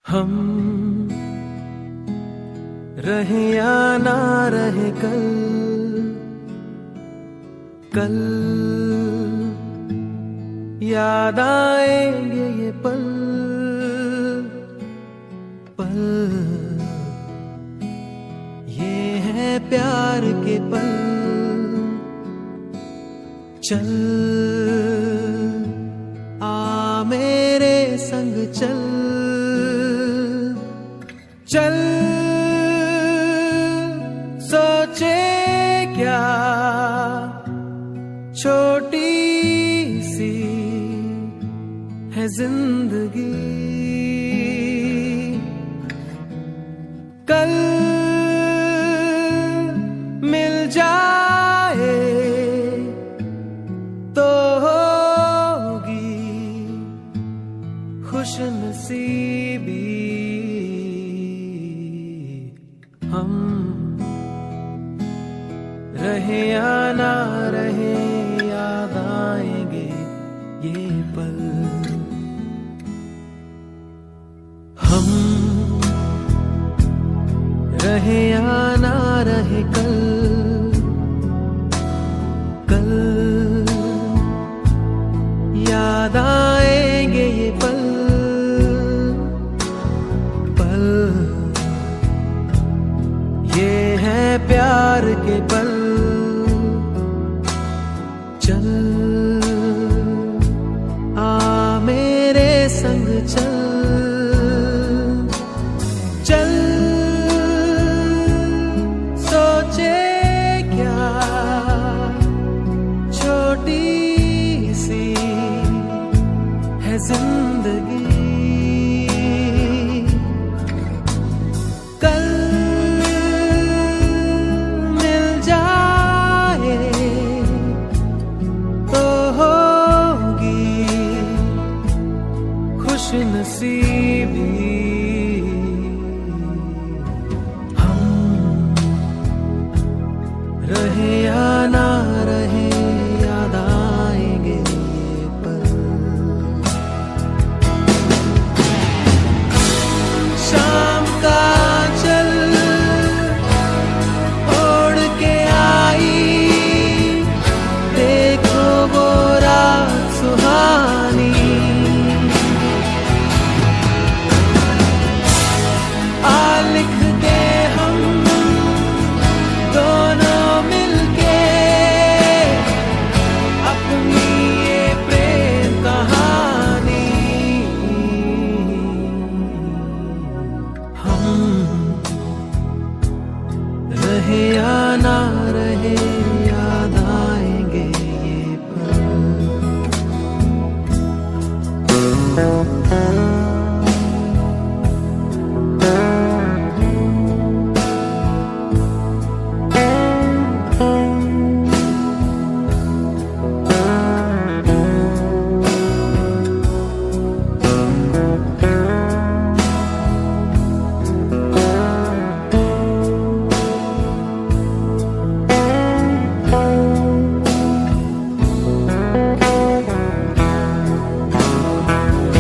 हम रहे या ना रहे कल, कल याद आएंगे ये पल, पल ये है प्यार के पल। चल आ मेरे संग चल, चल सोचे क्या छोटी सी है जिंदगी, कल मिल जाए तो होगी खुशनसीबी। हम रहे या ना रहे याद आएंगे ये पल। हम रहे या ना रहे कल, कल याद आएंगे ये पल, पल ये है प्यार के पल। चल आ मेरे संग चल, चल सोचे क्या छोटी सी है जिंदगी, कल मिल जाए तो होगी खुशनसीबी। हम रहे या ना